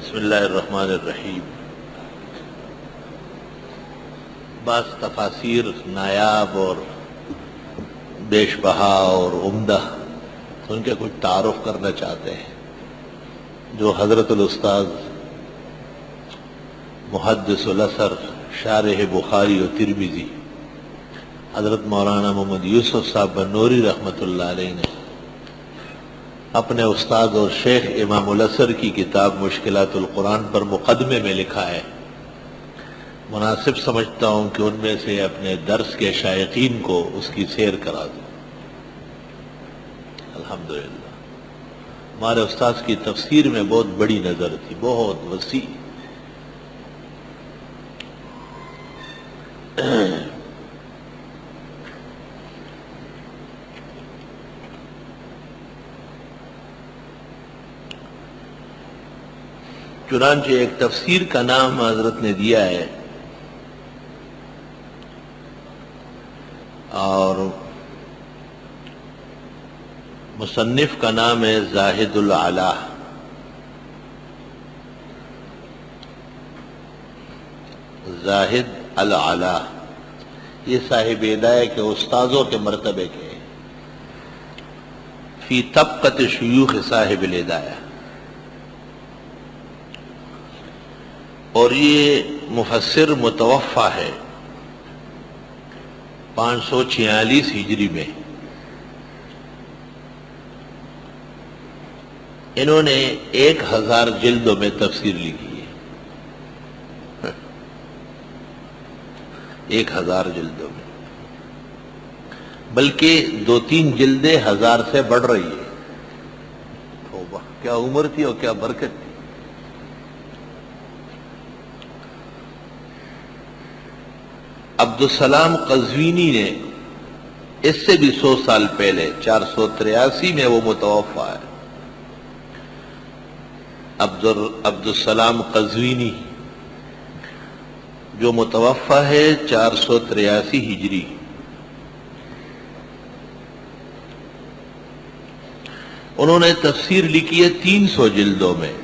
بسم اللہ الرحمن الرحیم۔ بعض تفاسیر نایاب اور بیش بہا اور عمدہ، ان کے کچھ تعارف کرنا چاہتے ہیں جو حضرت الاستاذ محدث الاثر شارح بخاری و ترمذی حضرت مولانا محمد یوسف صاحب بنوری رحمۃ اللہ علیہ نے اپنے استاد اور شیخ امام الاثر کی کتاب مشکلات القرآن پر مقدمے میں لکھا ہے۔ مناسب سمجھتا ہوں کہ ان میں سے اپنے درس کے شائقین کو اس کی سیر کرا دوں۔ الحمدللہ ہمارے استاد کی تفسیر میں بہت بڑی نظر تھی، بہت وسیع۔ چنانچہ ایک تفسیر کا نام حضرت نے دیا ہے اور مصنف کا نام ہے زاہد العلا۔ زاہد العلا یہ صاحب ہدایہ کے استاذوں کے مرتبے کے فی طبقۃ شیوخ صاحب الہدایہ، اور یہ مفسر متوفی ہے 546 ہجری میں۔ انہوں نے 1000 جلدوں میں تفسیر لکھی ہے، 1000 جلدوں میں، بلکہ 2-3 جلدیں 1000 سے بڑھ رہی ہے۔ توبہ، کیا عمر تھی اور کیا برکت تھی۔ عبدالسلام قزوینی نے اس سے بھی 100 سال پہلے 483 میں وہ متوفی ہے۔ عبدالسلام قزوینی جو متوفی ہے 483 ہجری، انہوں نے تفسیر لکھی ہے 300 جلدوں میں۔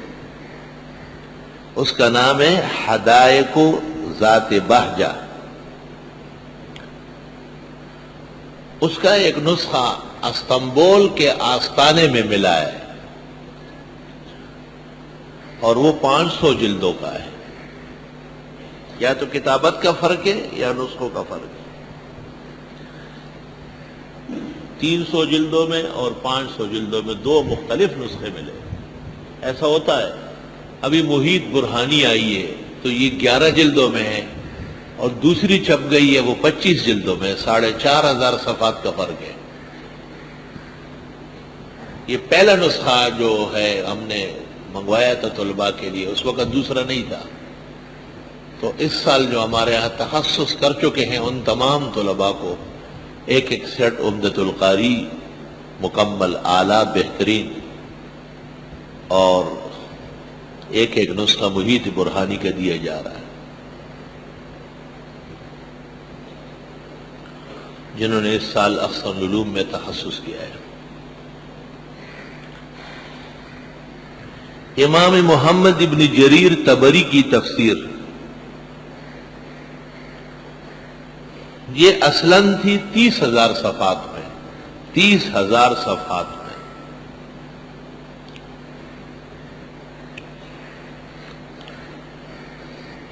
اس کا نام ہے حدائق ذات بہجہ۔ اس کا ایک نسخہ استنبول کے آستانے میں ملا ہے اور وہ 500 جلدوں کا ہے۔ یا تو کتابت کا فرق ہے یا نسخوں کا فرق ہے۔ 300 جلدوں میں اور 500 جلدوں میں 2 مختلف نسخے ملے۔ ایسا ہوتا ہے۔ ابھی محیط برہانی آئی ہے تو یہ 11 جلدوں میں ہے اور دوسری چھپ گئی ہے وہ 25 جلدوں میں، 4500 صفحات کا فرق ہے۔ یہ پہلا نسخہ جو ہے ہم نے منگوایا تھا طلباء کے لیے، اس وقت دوسرا نہیں تھا۔ تو اس سال جو ہمارے یہاں تخصص کر چکے ہیں ان تمام طلباء کو ایک سیٹ عمدۃ القاری مکمل اعلیٰ بہترین اور ایک نسخہ محیط برہانی کا دیا جا رہا ہے۔ جنہوں نے اس سال احسن العلوم میں تخصص کیا ہے۔ امام محمد ابن جریر طبری کی تفسیر یہ اصلاً تھی 30,000 صفحات میں، 30,000 صفحات میں،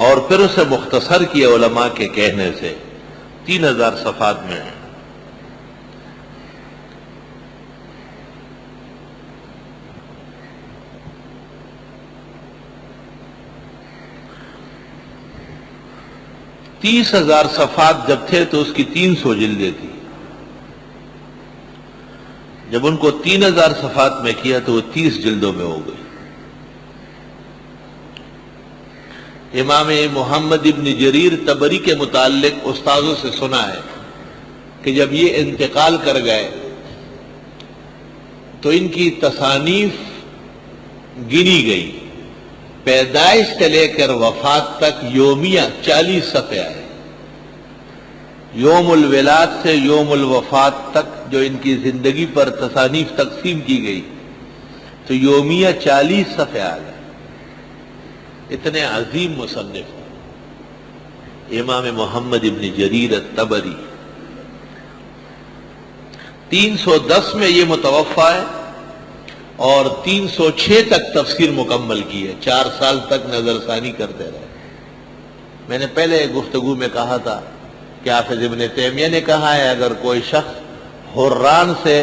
اور پھر اسے مختصر کیا علماء کے کہنے سے 3000 صفحات میں ہے۔ تیس 3000 صفحات جب تھے تو اس کی 300 جلدیں تھی۔ جب ان کو 3000 صفحات میں کیا تو وہ 30 جلدوں میں ہو گئی۔ امام محمد ابن جریر طبری کے متعلق استاذوں سے سنا ہے کہ جب یہ انتقال کر گئے تو ان کی تصانیف گنی گئی، پیدائش سے لے کر وفات تک یومیہ 40 صفحے آئے۔ یوم الولاد سے یوم الوفات تک جو ان کی زندگی پر تصانیف تقسیم کی گئی تو یومیہ 40 صفحے آ گئے۔ اتنے عظیم مصنف امام محمد ابن جریر الطبری 310 میں یہ متوفا ہے اور 306 تک تفسیر مکمل کی ہے، 4 سال تک نظر ثانی کرتے رہے۔ میں نے پہلے گفتگو میں کہا تھا کہ حافظ ابن تیمیہ نے کہا ہے اگر کوئی شخص حران سے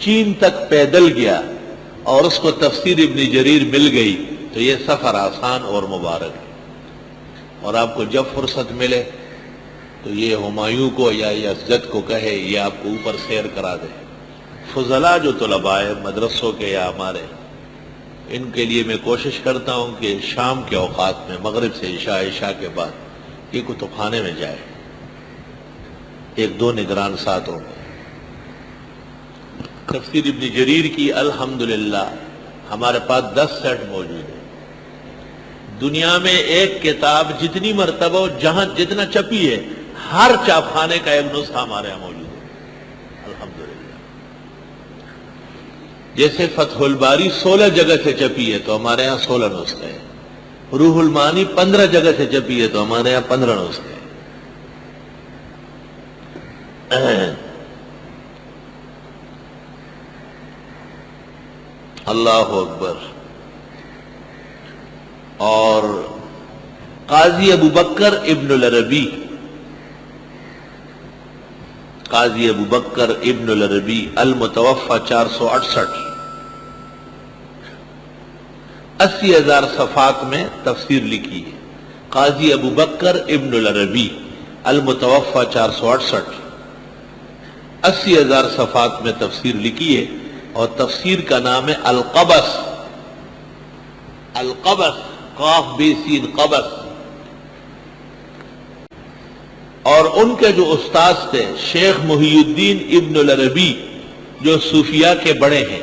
چین تک پیدل گیا اور اس کو تفسیر ابن جریر مل گئی تو یہ سفر آسان اور مبارک ہے، اور آپ کو جب فرصت ملے تو یہ ہمایوں کو یا یزدجرد کو کہے یہ آپ کو اوپر سیر کرا دے۔ فضلاء جو طلباء ہیں مدرسوں کے یا ہمارے، ان کے لیے میں کوشش کرتا ہوں کہ شام کے اوقات میں مغرب سے عشاء کے بعد یہ کتب خانے میں جائے، 1-2 نگران ساتھ ہوں۔ تفسیر ابن جریر کی الحمدللہ ہمارے پاس 10 سیٹ موجود ہیں۔ دنیا میں ایک کتاب جتنی مرتبہ جہاں جتنا چھپی ہے ہر چھاپ خانے کا ایک نسخہ ہمارے یہاں موجود ہے الحمدللہ۔ جیسے فتح الباری 16 جگہ سے چھپی ہے تو ہمارے یہاں 16 نسخے ہیں، روح المعانی 15 جگہ سے چھپی ہے تو ہمارے یہاں 15 نسخے ہیں۔ اللہ اکبر۔ اور قاضی ابو بکر ابن العربی، قاضی ابو بکر ابن العربی المتوفى 468، 80,000 صفحات میں تفسیر لکھی ہے۔ قاضی ابو بکر ابن العربی المتوفى 468، 80,000 صفحات میں تفسیر لکھی ہے، اور تفسیر کا نام ہے القبس، القبس قاف بے سین قبس۔ اور ان کے جو استاد تھے شیخ محی الدین ابن العربی جو صوفیاء کے بڑے ہیں،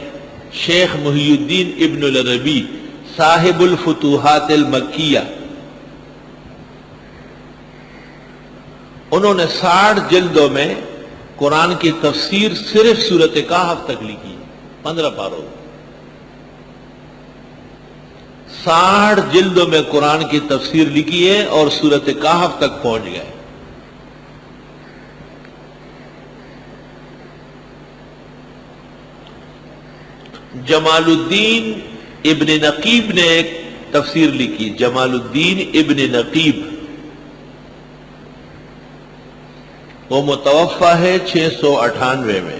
شیخ محی الدین ابن العربی صاحب الفتوحات المکیہ، انہوں نے 60 جلدوں میں قرآن کی تفسیر صرف سورۃ کہف تک لکھی، 15 پاروں، 60 جلدوں میں قرآن کی تفسیر لکھی ہے اور سورۃ کہف تک پہنچ گئے۔ جمال الدین ابن نقیب نے ایک تفسیر لکھی، جمال الدین ابن نقیب، وہ متوفا ہے 698 میں۔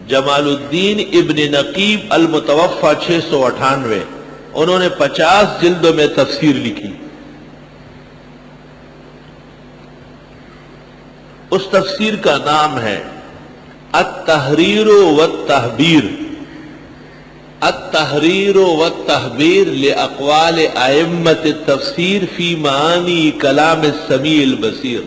جمال الدین ابن نقیب المتوفا 698، انہوں نے 50 جلدوں میں تفسیر لکھی۔ اس تفسیر کا نام ہے التحریر والتحبیر، التحریر والتحبیر لأقوال ائمة التفسیر فی معانی کلام السمیع البصیر۔